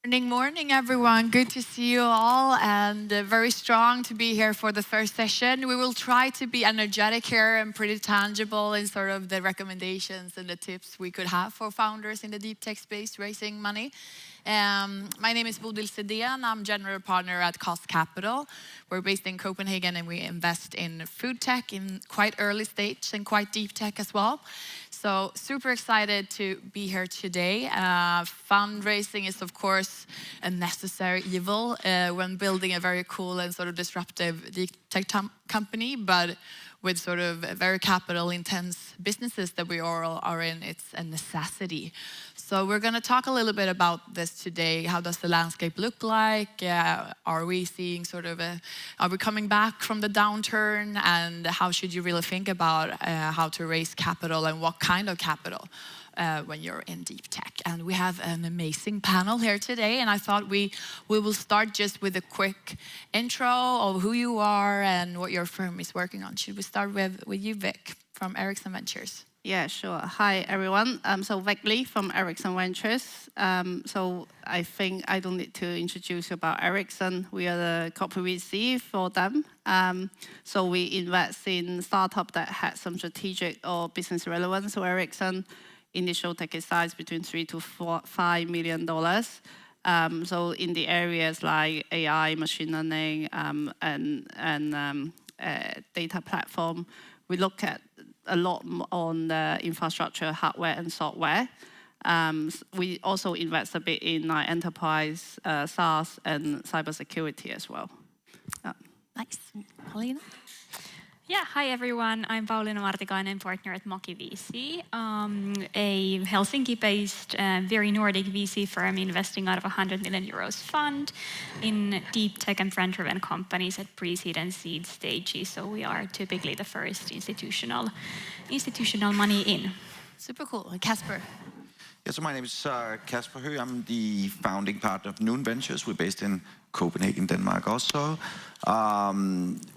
Morning, everyone. Good to see you all, and very strong to be here for the first session. We will try to be energetic here and pretty tangible in sort of the recommendations and the tips we could have for founders in the deep tech space raising money. My name is Bodil Siden. I'm general partner at Kost Capital. We're based in Copenhagen and we invest in food tech in quite early stage and quite deep tech as well. So super excited to be here today. Fundraising is of course a necessary evil when building a very cool and sort of disruptive deep tech company, but with sort of very capital intense businesses that we all are in, it's a necessity. So we're going to talk a little bit about this today. How does the landscape look like? Are we seeing sort of are we coming back from the downturn? And how should you really think about how to raise capital and what kind of capital when you're in deep tech? And we have an amazing panel here today. And I thought we will start just with a quick intro of who you are and what your firm is working on. Should we start with you, Vic, from Ericsson Ventures? Yeah, sure. Hi, everyone. So Høgh from Ericsson Ventures. So I think I don't need to introduce you about Ericsson. We are the corporate VC for them. So we invest in startups that had some strategic or business relevance to Ericsson. Initial ticket size between $3 to $5 million. So in the areas like AI, machine learning, and data platform, we look at a lot on the infrastructure, hardware and software. We also invest a bit in enterprise, SaaS and cybersecurity as well. Nice. Pauliina? Yeah, hi everyone. I'm Pauliina Martikainen, partner at maki.vc, a Helsinki-based, very Nordic VC firm investing out of €100 million fund in deep tech and brand-driven companies at pre-seed and seed stages. So we are typically the first institutional money in. Super cool. And Caspar? Yeah, so my name is Caspar Høgh. I'm the founding partner of Noon Ventures. We're based in Copenhagen, Denmark also.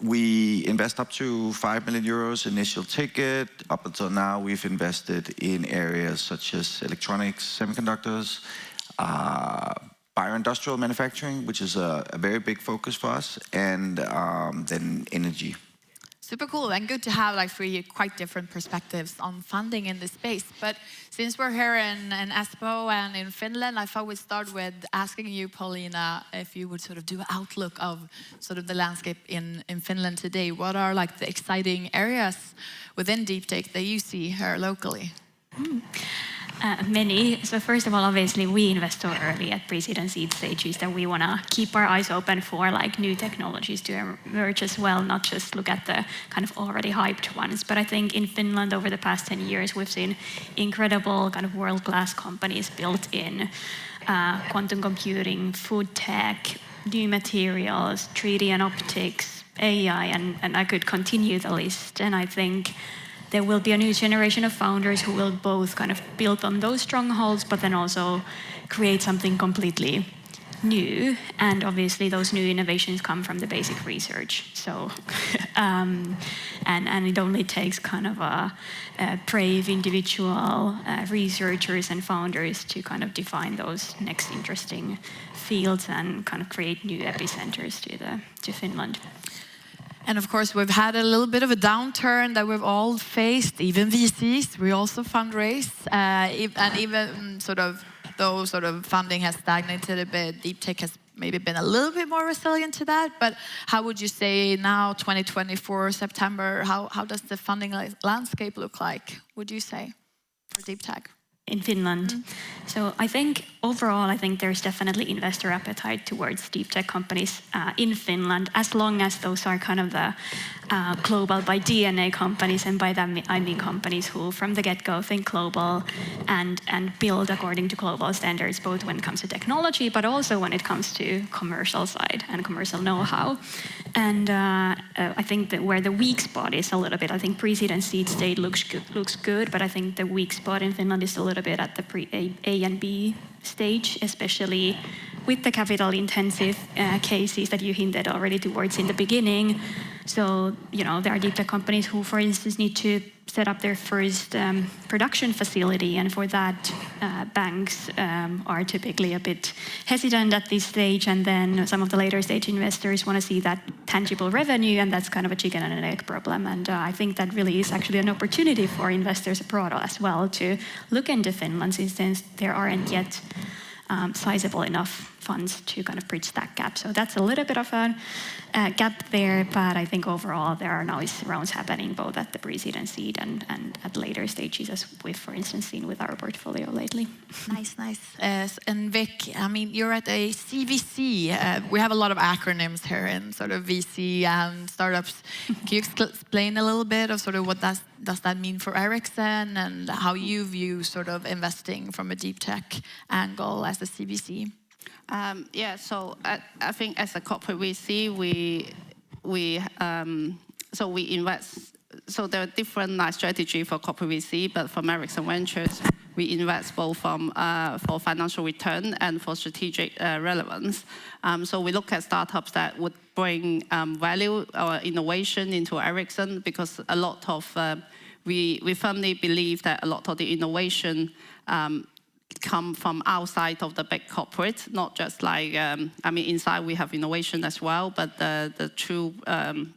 We invest up to €5 million initial ticket. Up until now, we've invested in areas such as electronics, semiconductors, bioindustrial manufacturing, which is a very big focus for us, and then energy. Super cool and good to have like three quite different perspectives on funding in this space. But since we're here in Espoo and in Finland, I thought we'd start with asking you, Pauliina, if you would sort of do an outlook of sort of the landscape in Finland today. What are like the exciting areas within deep tech that you see here locally? Many. So first of all, obviously, we invest so early at pre-seed and seed stages that we want to keep our eyes open for like new technologies to emerge as well, not just look at the kind of already hyped ones. But I think in Finland over the past 10 years, we've seen incredible kind of world-class companies built in quantum computing, food tech, new materials, 3D and optics, AI, and I could continue the list. And I think there will be a new generation of founders who will both kind of build on those strongholds, but then also create something completely new. And obviously those new innovations come from the basic research. So, and it only takes kind of a brave individual researchers and founders to kind of define those next interesting fields and kind of create new epicenters to Finland. And of course, we've had a little bit of a downturn that we've all faced, even VCs. We also fundraise, and even sort of though sort of funding has stagnated a bit, deep tech has maybe been a little bit more resilient to that. But how would you say now, 2024, September, how does the funding landscape look like, would you say, for deep tech? In Finland. So I think overall, I think there's definitely investor appetite towards deep tech companies in Finland, as long as those are kind of the global by DNA companies, and by that I mean companies who from the get-go think global and build according to global standards, both when it comes to technology, but also when it comes to commercial side and commercial know-how. And I think that where the weak spot is a little bit, I think pre-seed and seed stage looks good, but I think the weak spot in Finland is a little bit at the A and B stage, especially with the capital intensive cases that you hinted already towards in the beginning. So, you know, there are deep tech companies who, for instance, need to set up their first production facility, and for that, banks are typically a bit hesitant at this stage, and then some of the later stage investors want to see that tangible revenue, and that's kind of a chicken and an egg problem. And I think that really is actually an opportunity for investors abroad as well to look into Finland, since there aren't yet sizable enough funds to kind of bridge that gap. So that's a little bit of a gap there, but I think overall there are now rounds happening both at the pre-seed and seed and at later stages, as we've, for instance, seen with our portfolio lately. Nice. And Vic, I mean, you're at a CVC. We have a lot of acronyms here in sort of VC and startups. Can you explain a little bit of sort of what does that mean for Ericsson and how you view sort of investing from a deep tech angle as a CVC? So I think as a corporate VC, we invest. So there are different strategy for corporate VC, but from Ericsson Ventures, we invest both for financial return and for strategic relevance. So we look at startups that would bring value or innovation into Ericsson, because a lot of we firmly believe that a lot of the innovation come from outside of the big corporate, not just like, inside we have innovation as well, but the true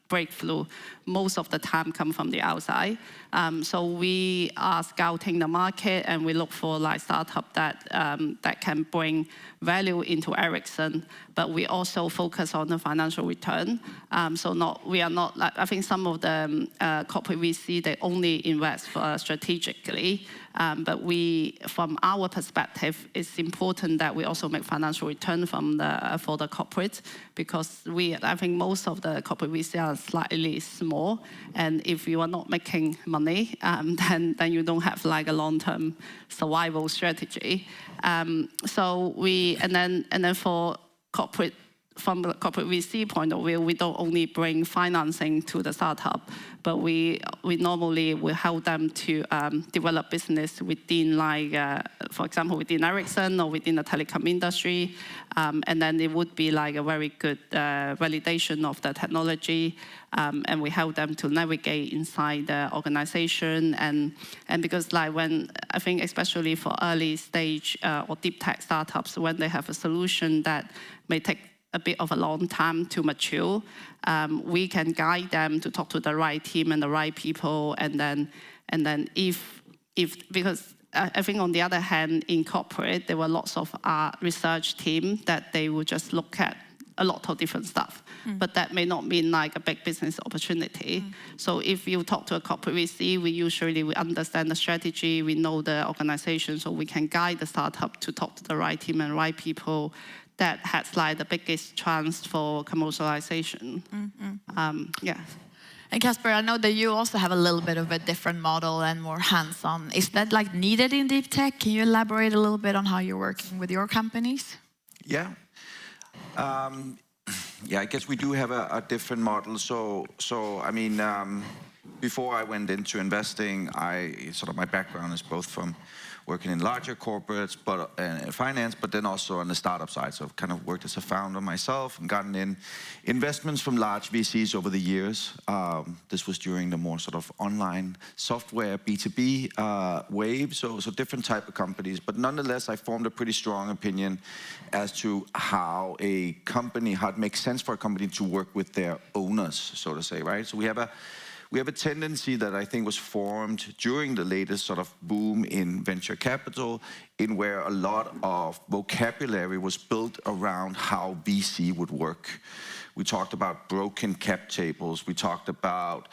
breakthrough most of the time come from the outside. So we are scouting the market, and we look for like startup that can bring value into Ericsson, but we also focus on the financial return. We are not like, I think some of the corporate VC, they only invest strategically, but from our perspective, it's important that we also make financial return for the corporate, because I think most of the corporate VC are slightly small, and if you are not making money, then you don't have like a long-term survival strategy. And then for corporate, from the corporate VC point of view, we don't only bring financing to the startup, but we normally will help them to develop business within, like, for example, within Ericsson or within the telecom industry. And then it would be like a very good validation of the technology, and we help them to navigate inside the organization. And because like when, I think especially for early stage or deep tech startups, when they have a solution that may take a bit of a long time to mature, we can guide them to talk to the right team and the right people, and then if because I think on the other hand, in corporate, there were lots of research team that they would just look at a lot of different stuff, but that may not mean like a big business opportunity. So if you talk to a corporate VC, we understand the strategy, we know the organization, so we can guide the startup to talk to the right team and right people that has like the biggest chance for commercialization. And Caspar, I know that you also have a little bit of a different model and more hands-on. Is that like needed in deep tech? Can you elaborate a little bit on how you're working with your companies? Yeah. I guess we do have a different model. So I mean, before I went into investing, my background is both from working in larger corporates, but finance, but then also on the startup side. So I've kind of worked as a founder myself and gotten in investments from large VCs over the years. This was during the more sort of online software B2B wave, so different type of companies. But nonetheless, I formed a pretty strong opinion as to how it makes sense for a company to work with their owners, so to say, right? So we have a tendency that I think was formed during the latest sort of boom in venture capital, in where a lot of vocabulary was built around how VC would work. We talked about broken cap tables. We talked about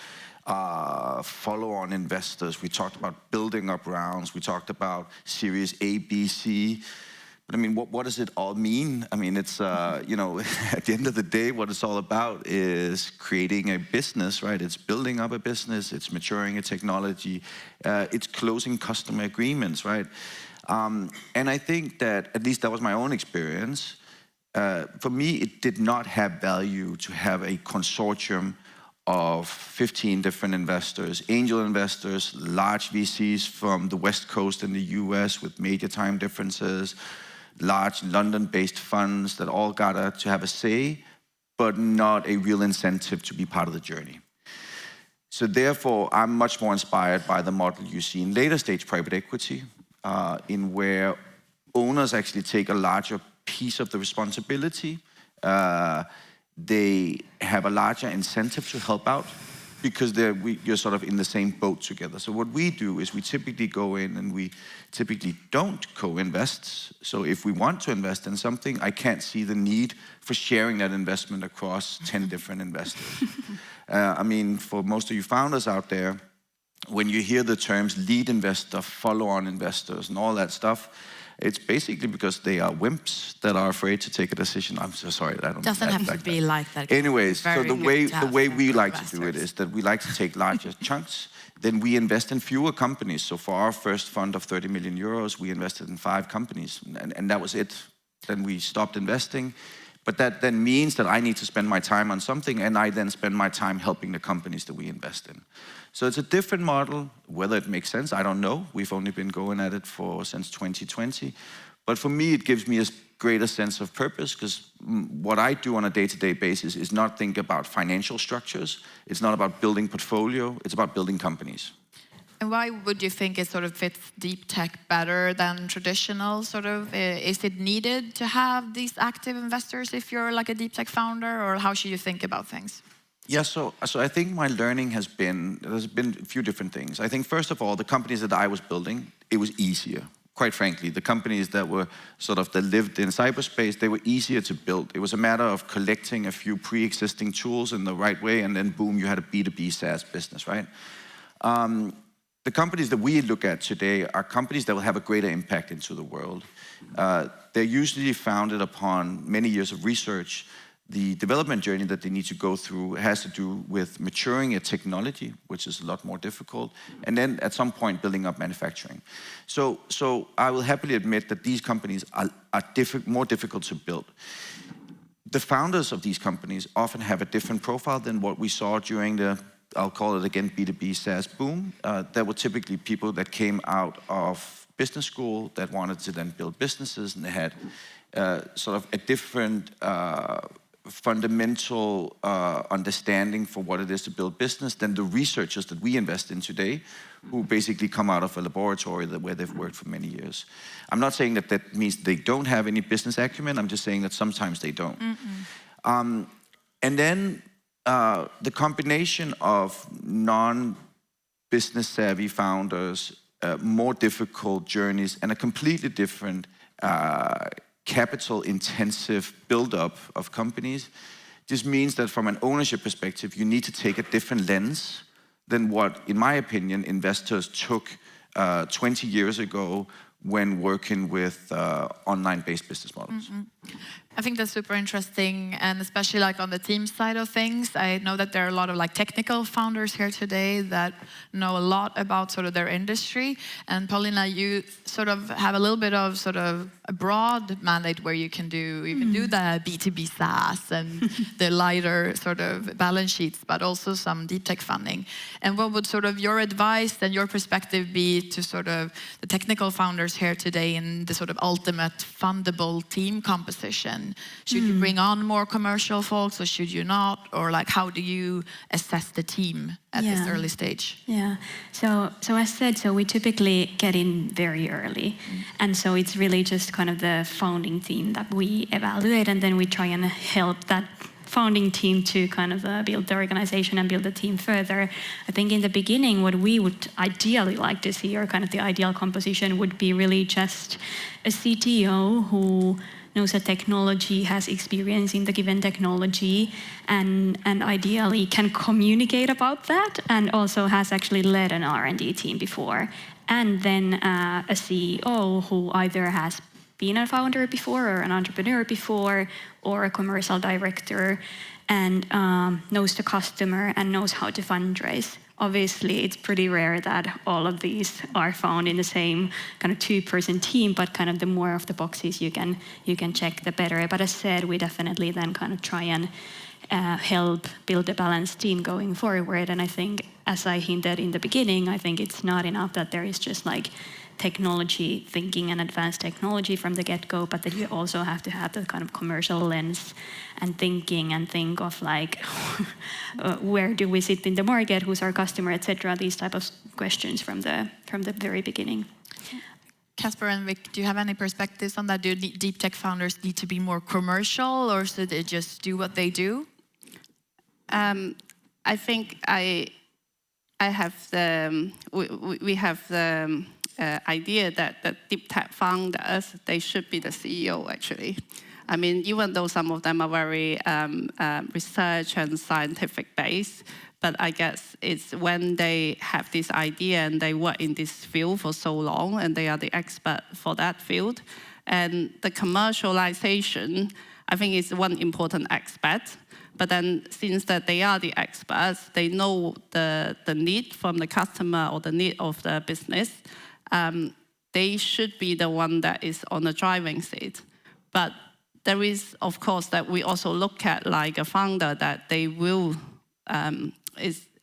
follow-on investors. We talked about building up rounds. We talked about Series A, B, C. But I mean, what does it all mean? I mean, it's, at the end of the day, what it's all about is creating a business, right? It's building up a business, it's maturing a technology, it's closing customer agreements, right? And I think that, at least that was my own experience, for me, it did not have value to have a consortium of 15 different investors, angel investors, large VCs from the West Coast in the US with major time differences, large London-based funds that all got to have a say, but not a real incentive to be part of the journey. So therefore, I'm much more inspired by the model you see in later stage private equity, in where owners actually take a larger piece of the responsibility. They have a larger incentive to help out because you're sort of in the same boat together. So what we do is we typically go in and we typically don't co-invest. So if we want to invest in something, I can't see the need for sharing that investment across 10 different investors. I mean, for most of you founders out there, when you hear the terms lead investor, follow-on investors, and all that stuff, it's basically because they are wimps that are afraid to take a decision. I'm so sorry, I don't. Doesn't have to be like that. Anyways, so the way we like to do it is that we like to take larger chunks. Then we invest in fewer companies. So for our first fund of 30 million euros, we invested in 5 companies, and that was it. Then we stopped investing. But that then means that I need to spend my time on something, and I then spend my time helping the companies that we invest in. So it's a different model. Whether it makes sense, I don't know. We've only been going at it since 2020. But for me, it gives me a greater sense of purpose, because what I do on a day-to-day basis is not think about financial structures. It's not about building portfolio. It's about building companies. And why would you think it sort of fits deep tech better than traditional sort of? Is it needed to have these active investors if you're like a deep tech founder, or how should you think about things? Yeah, so I think my learning there's been a few different things. I think first of all, the companies that I was building, it was easier. Quite frankly, the companies that lived in cyberspace, they were easier to build. It was a matter of collecting a few pre-existing tools in the right way, and then boom, you had a B2B SaaS business, right? The companies that we look at today are companies that will have a greater impact into the world. They're usually founded upon many years of research. The development journey that they need to go through has to do with maturing a technology, which is a lot more difficult, and then at some point building up manufacturing. So I will happily admit that these companies are more difficult to build. The founders of these companies often have a different profile than what we saw during I'll call it again, B2B SaaS boom. There were typically people that came out of business school that wanted to then build businesses, and they had sort of a different fundamental understanding for what it is to build business than the researchers that we invest in today, who basically come out of a laboratory where they've worked for many years. I'm not saying that means they don't have any business acumen. I'm just saying that sometimes they don't. And then the combination of non-business savvy founders, more difficult journeys, and a completely different capital-intensive build-up of companies just means that from an ownership perspective, you need to take a different lens than what, in my opinion, investors took 20 years ago when working with online-based business models. I think that's super interesting, and especially like on the team side of things. I know that there are a lot of like technical founders here today that know a lot about sort of their industry. And Pauliina, you sort of have a little bit of sort of a broad mandate where you can do the B2B SaaS and the lighter sort of balance sheets, but also some deep tech funding. And what would sort of your advice and your perspective be to sort of the technical founders here today in the sort of ultimate fundable team composition? Should you bring on more commercial folks, or should you not? Or like, how do you assess the team at this early stage? Yeah, so as said, so we typically get in very early. And so it's really just kind of the founding team that we evaluate, and then we try and help that founding team to kind of build the organization and build the team further. I think in the beginning, what we would ideally like to see, or kind of the ideal composition, would be really just a CTO who knows the technology, has experience in the given technology, and ideally can communicate about that, and also has actually led an R&D team before. And then a CEO who either has been a founder before, or an entrepreneur before, or a commercial director, and knows the customer and knows how to fundraise. Obviously, it's pretty rare that all of these are found in the same kind of 2-person team, but kind of the more of the boxes you can check, the better. But as said, we definitely then kind of try and help build a balanced team going forward. And I think, as I hinted in the beginning, I think it's not enough that there is just like technology thinking and advanced technology from the get-go, but that you also have to have the kind of commercial lens and thinking and think of like where do we sit in the market, who's our customer, etc. These type of questions from the very beginning. Caspar and Vic, do you have any perspectives on that? Do deep tech founders need to be more commercial, or should they just do what they do? I think I have we have the idea that the deep tech founders, they should be the CEO actually. I mean, even though some of them are very research and scientific based, but I guess it's when they have this idea and they work in this field for so long and they are the expert for that field. And the commercialization, I think, is one important aspect. But then since that they are the experts, they know the need from the customer or the need of the business, they should be the one that is on the driving seat. But there is, of course, that we also look at like a founder that they will,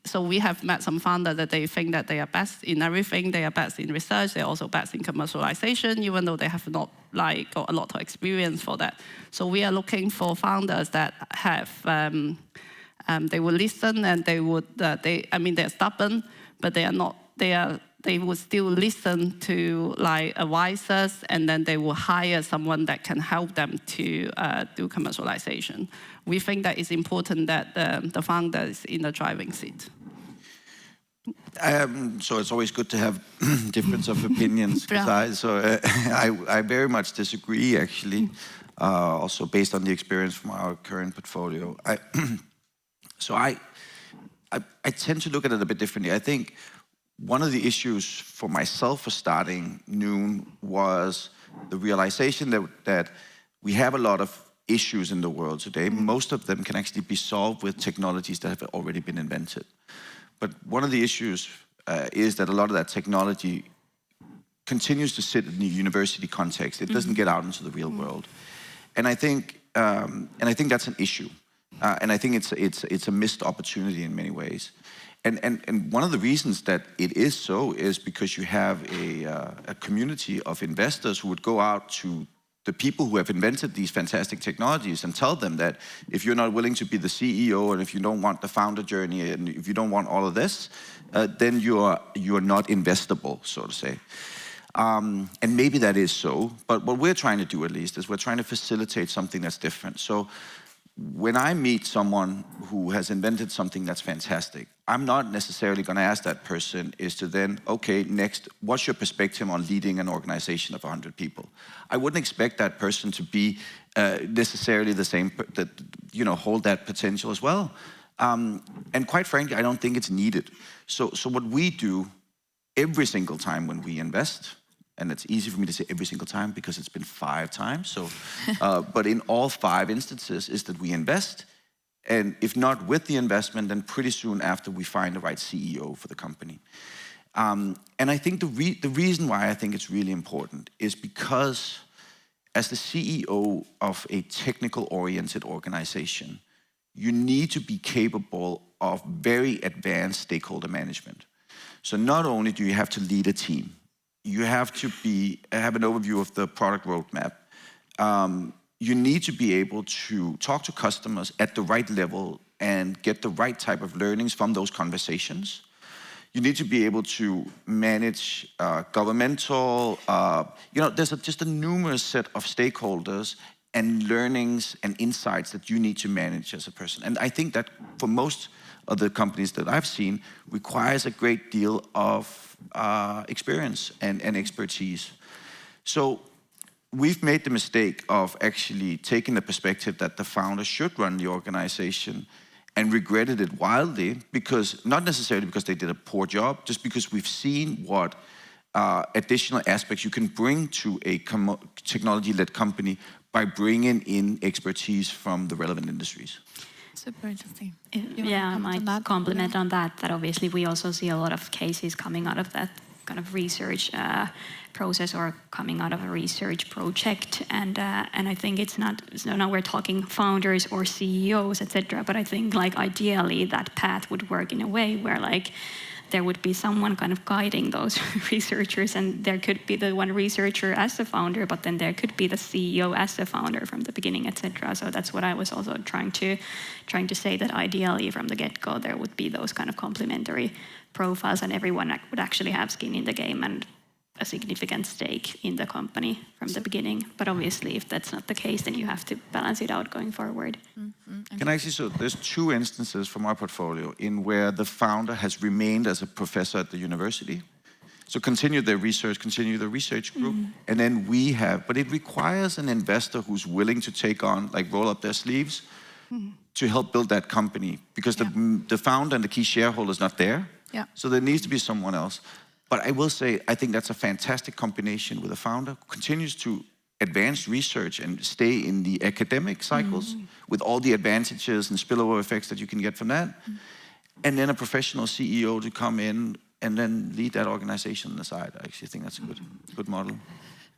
so we have met some founders that they think that they are best in everything. They are best in research. They're also best in commercialization, even though they have not like got a lot of experience for that. So we are looking for founders that have, they will listen and they would, they're stubborn, but they are not, they will still listen to like advisors, and then they will hire someone that can help them to do commercialization. We think that it's important that the founder is in the driving seat. So it's always good to have difference of opinions. I very much disagree, actually, also based on the experience from our current portfolio. I tend to look at it a bit differently. I think one of the issues for myself for starting Noon was the realization that we have a lot of issues in the world today. Most of them can actually be solved with technologies that have already been invented. But one of the issues is that a lot of that technology continues to sit in the university context. It doesn't get out into the real world. And I think that's an issue. And I think it's a missed opportunity in many ways. And one of the reasons that it is so is because you have a community of investors who would go out to the people who have invented these fantastic technologies and tell them that if you're not willing to be the CEO, and if you don't want the founder journey, and if you don't want all of this, then you're not investable, so to say. And maybe that is so, but what we're trying to do at least is we're trying to facilitate something that's different. So when I meet someone who has invented something that's fantastic, I'm not necessarily going to ask that person is to then, okay, next, what's your perspective on leading an organization of 100 people? I wouldn't expect that person to be necessarily the same, that hold that potential as well. And quite frankly, I don't think it's needed. So what we do every single time when we invest, and it's easy for me to say every single time because it's been 5 times. So, but in all 5 instances is that we invest, and if not with the investment, then pretty soon after we find the right CEO for the company. And I think the reason why I think it's really important is because as the CEO of a technical-oriented organization, you need to be capable of very advanced stakeholder management. So not only do you have to lead a team, you have to have an overview of the product roadmap. You need to be able to talk to customers at the right level and get the right type of learnings from those conversations. You need to be able to manage governmental, there's just a numerous set of stakeholders and learnings and insights that you need to manage as a person. And I think that for most of the companies that I've seen requires a great deal of experience and expertise. So we've made the mistake of actually taking the perspective that the founder should run the organization and regretted it wildly, because not necessarily because they did a poor job, just because we've seen what additional aspects you can bring to a technology-led company by bringing in expertise from the relevant industries. Super interesting. Yeah, I might compliment on that obviously we also see a lot of cases coming out of that kind of research process or coming out of a research project, and I think it's not, so now we're talking founders or CEOs, etc., but I think like ideally that path would work in a way where like there would be someone kind of guiding those researchers, and there could be the one researcher as a founder, but then there could be the CEO as a founder from the beginning, etc. So that's what I was also trying to say, that ideally from the get-go there would be those kind of complementary profiles, and everyone would actually have skin in the game and a significant stake in the company from the beginning. But obviously, if that's not the case, then you have to balance it out going forward. Can I actually, so there's 2 instances from our portfolio in where the founder has remained as a professor at the university. So continue the research group, and then we have, but it requires an investor who's willing to take on, like roll up their sleeves to help build that company, because the founder and the key shareholder is not there. Yeah. So there needs to be someone else. But I will say, I think that's a fantastic combination with a founder who continues to advance research and stay in the academic cycles with all the advantages and spillover effects that you can get from that. And then a professional CEO to come in and then lead that organization on the side. I actually think that's a good model.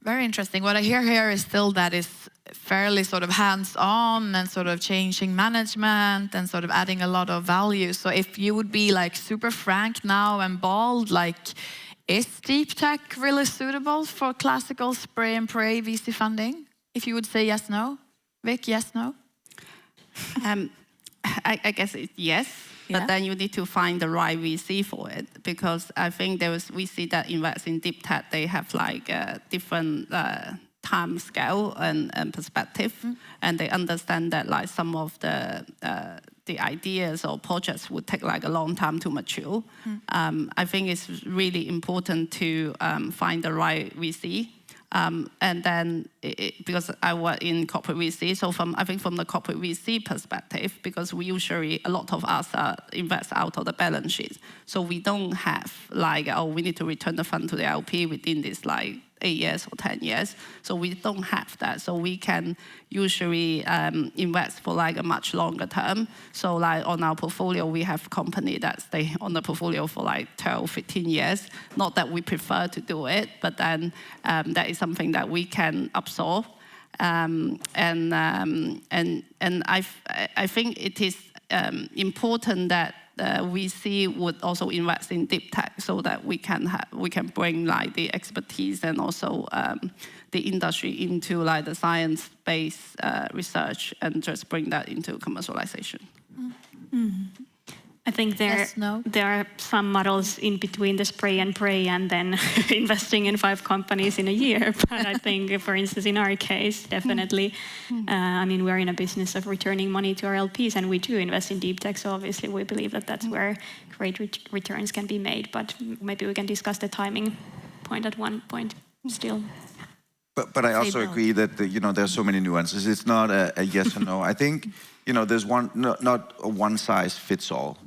Very interesting. What I hear here is still that it's fairly sort of hands-on and sort of changing management and sort of adding a lot of value. So if you would be like super frank now and bold, like, is deep tech really suitable for classical spray and pray VC funding? If you would say yes, no. Vic, yes, no? I guess it's yes. Yeah. But then you need to find the right VC for it, because I think we see that invest in deep tech, they have like a different time scale and perspective, and they understand that like some of the ideas or projects would take like a long time to mature. I think it's really important to find the right VC. And then, because I work in corporate VC, so I think from the corporate VC perspective, because we usually, a lot of us invest out of the balance sheet. So we don't have like, oh, we need to return the fund to the LP within this like 8 years or 10 years. So we don't have that. So we can usually invest for like a much longer term. So like on our portfolio, we have company that stay on the portfolio for like 12, 15 years. Not that we prefer to do it, but then that is something that we can absorb. And I think it is important that VC would also invest in deep tech, so that we can bring like the expertise and also the industry into like the science-based research and just bring that into commercialization. I think there are some models in between the spray and pray and then investing in 5 companies in a year. But I think, for instance, in our case, definitely, I mean, we're in a business of returning money to our LPs, and we do invest in deep tech. So obviously, we believe that that's where great returns can be made. But maybe we can discuss the timing point at one point still. But I also agree that there's so many nuances. It's not a yes or no. I think there's not a one size fits all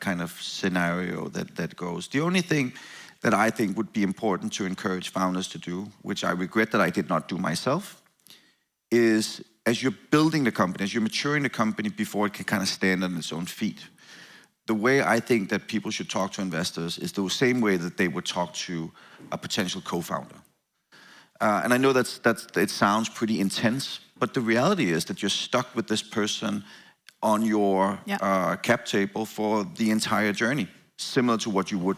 kind of scenario that goes. The only thing that I think would be important to encourage founders to do, which I regret that I did not do myself, is as you're building the company, as you're maturing the company before it can kind of stand on its own feet, the way I think that people should talk to investors is the same way that they would talk to a potential co-founder. And I know it sounds pretty intense, but the reality is that you're stuck with this person on your cap table for the entire journey, similar to what you would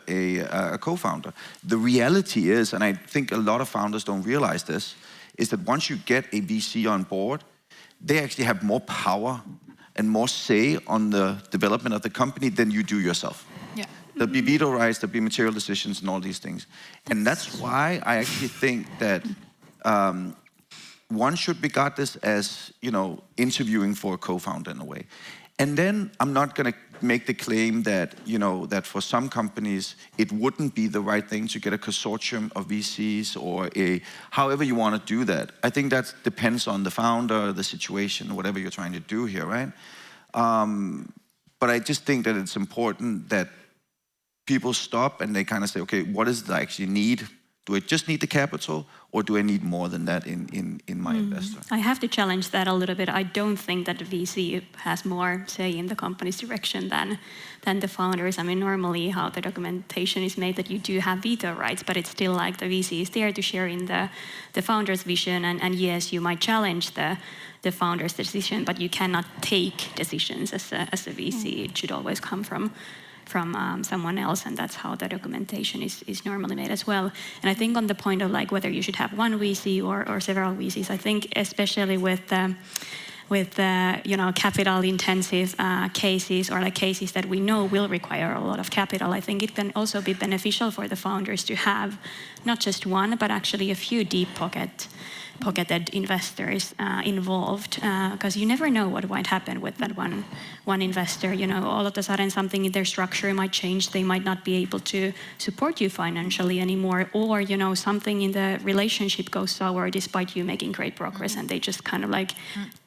a co-founder. The reality is, and I think a lot of founders don't realize this, is that once you get a VC on board, they actually have more power and more say on the development of the company than you do yourself. Yeah. There'll be veto rights, there'll be material decisions and all these things. And that's why I actually think that one should regard this as, interviewing for a co-founder in a way. And then I'm not going to make the claim that, that for some companies, it wouldn't be the right thing to get a consortium of VCs or however you want to do that. I think that depends on the founder, the situation, whatever you're trying to do here, right? But I just think that it's important that people stop and they kind of say, okay, what does I actually need? Do I just need the capital, or do I need more than that in my investor? I have to challenge that a little bit. I don't think that the VC has more say in the company's direction than the founders. I mean, normally how the documentation is made that you do have veto rights, but it's still like the VC is there to share in the founder's vision. And yes, you might challenge the founder's decision, but you cannot take decisions as a VC. It should always come someone else, and that's how the documentation is normally made as well. And I think on the point of like whether you should have one VC or several VCs, I think especially with capital intensive cases or like cases that we know will require a lot of capital, I think it can also be beneficial for the founders to have not just one, but actually a few deep-pocketed investors involved, because you never know what might happen with that one investor. All of a sudden something in their structure might change. They might not be able to support you financially anymore, or something in the relationship goes sour despite you making great progress, and they just kind of like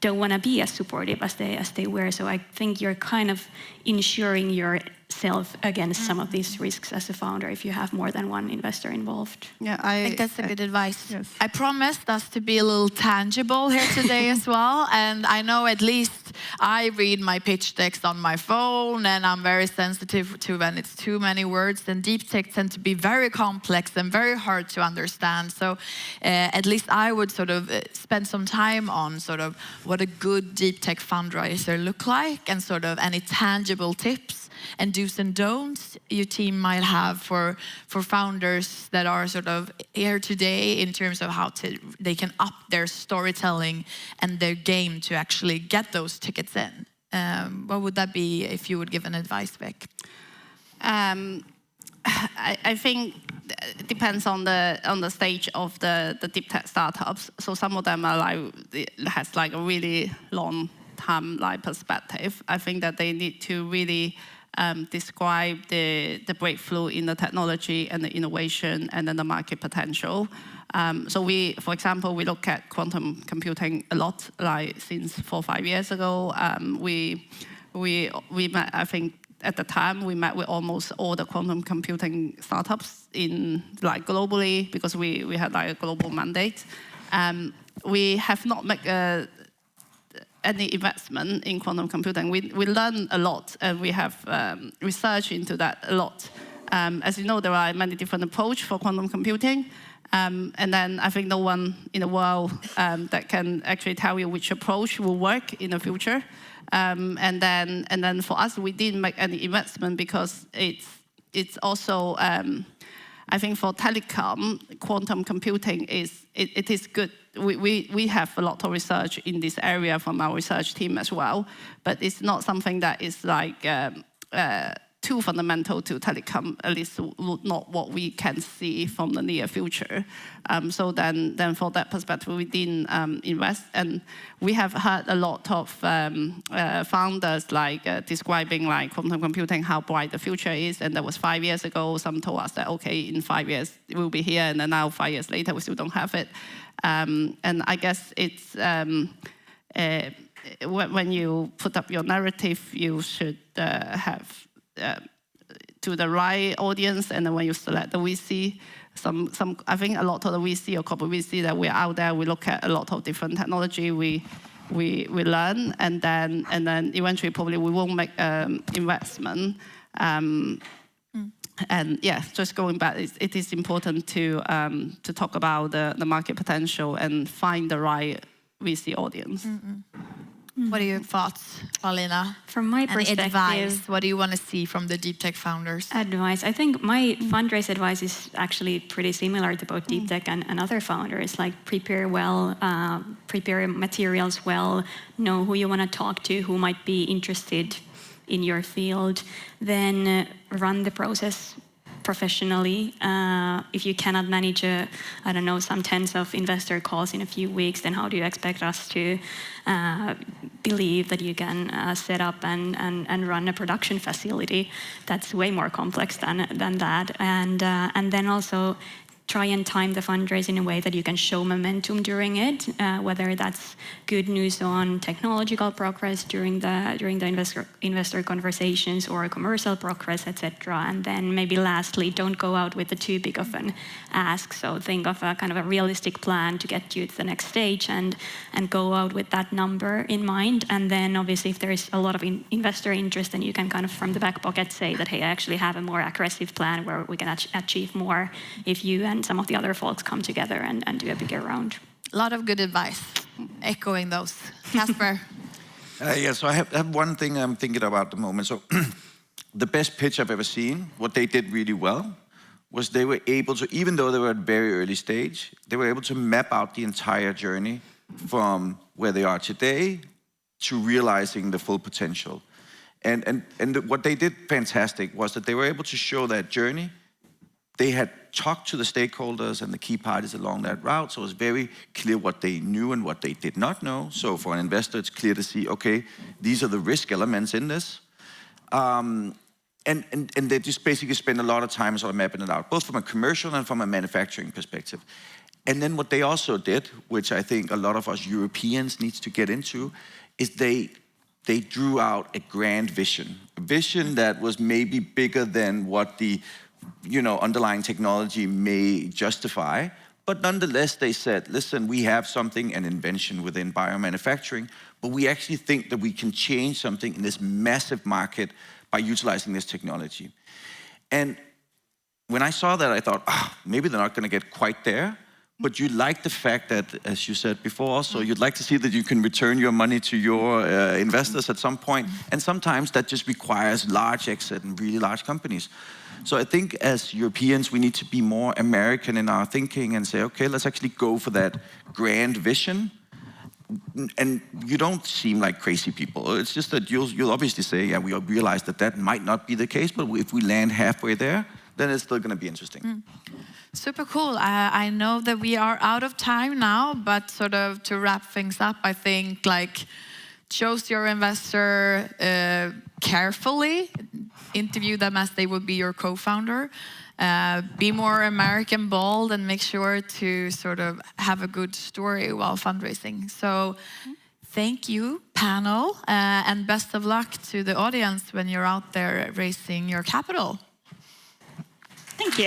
don't want to be as supportive as they were. So I think you're kind of insuring yourself against some of these risks as a founder if you have more than one investor involved. Yeah, I think that's a good advice. Yes. I promised us to be a little tangible here today as well, and I know at least I read my pitch decks on my phone, and I'm very sensitive to when it's too many words, and deep tech tend to be very complex and very hard to understand. So at least I would sort of spend some time on sort of what a good deep tech fundraiser look like, and sort of any tangible tips and do's and don'ts your team might have for founders that are sort of here today in terms of how they can up their storytelling and their game to actually get those tickets in. What would that be if you would give an advice, Høgh? I think it depends on the stage of the deep tech startups. So some of them are has like a really long time perspective. I think that they need to really describe the breakthrough in the technology and the innovation and then the market potential. So for example, we look at quantum computing a lot, since 4 or 5 years ago. We met, I think, at the time, we met with almost all the quantum computing startups globally, because we had a global mandate. We have not made any investment in quantum computing. We learn a lot, and we have research into that a lot. As you know, there are many different approaches for quantum computing. And then I think no one in the world that can actually tell you which approach will work in the future. And then for us, we didn't make any investment because it's also, I think for telecom, quantum computing is good. We have a lot of research in this area from our research team as well, but it's not something that is too fundamental to telecom, at least not what we can see from the near future. So then for that perspective, we didn't invest. And we have heard a lot of founders describing quantum computing, how bright the future is. And that was 5 years ago. Some told us that, okay, in 5 years it will be here. And then now 5 years later, we still don't have it. And I guess it's when you put up your narrative, you should have to the right audience, and then when you select the VC, I think a lot of the VC or corporate VC that we're out there, we look at a lot of different technology, we learn, and then eventually probably we won't make investment. And yeah, just going back, it is important to talk about the market potential and find the right VC audience. What are your thoughts, Pauliina? From my perspective, advice, what do you want to see from the deep tech founders? Advice. I think my fundraise advice is actually pretty similar to both deep tech and other founders. Prepare well, prepare materials well, know who you want to talk to, who might be interested in your field. Then run the process professionally. If you cannot manage some tens of investor calls in a few weeks, then how do you expect us to believe that you can set up and run a production facility? That's way more complex than that. And then also try and time the fundraise in a way that you can show momentum during it, whether that's good news on technological progress during the investor conversations or commercial progress, etc. And then maybe lastly, don't go out with too big of an ask. So think of a kind of a realistic plan to get you to the next stage, and go out with that number in mind. And then obviously if there is a lot of investor interest, then you can kind of from the back pocket say that, hey, I actually have a more aggressive plan where we can achieve more if you and some of the other folks come together and do a bigger round. A lot of good advice, echoing those. Caspar? So I have one thing I'm thinking about at the moment. So the best pitch I've ever seen. What they did really well was they were able to, even though they were at a very early stage, they were able to map out the entire journey from where they are today to realizing the full potential. And what they did fantastic was that they were able to show that journey. They had talked to the stakeholders and the key parties along that route, so it was very clear what they knew and what they did not know. So for an investor, it's clear to see, okay, these are the risk elements in this. And they just basically spend a lot of time sort of mapping it out, both from a commercial and from a manufacturing perspective. And then what they also did, which I think a lot of us Europeans need to get into, is they drew out a grand vision. A vision that was maybe bigger than what the underlying technology may justify. But nonetheless, they said, listen, we have something, an invention within biomanufacturing, but we actually think that we can change something in this massive market by utilizing this technology. And when I saw that, I thought, maybe they're not going to get quite there. But you like the fact that, as you said before also, you'd like to see that you can return your money to your investors at some point. And sometimes that just requires large exit in really large companies. So I think as Europeans, we need to be more American in our thinking and say, okay, let's actually go for that grand vision. And you don't seem like crazy people. It's just that you'll obviously say, yeah, we realize that might not be the case, but if we land halfway there, then it's still going to be interesting. Super cool. I know that we are out of time now, but sort of to wrap things up, I think choose your investor carefully, interview them as they would be your co-founder, be more American bold, and make sure to sort of have a good story while fundraising. So thank you, panel, and best of luck to the audience when you're out there raising your capital. Thank you.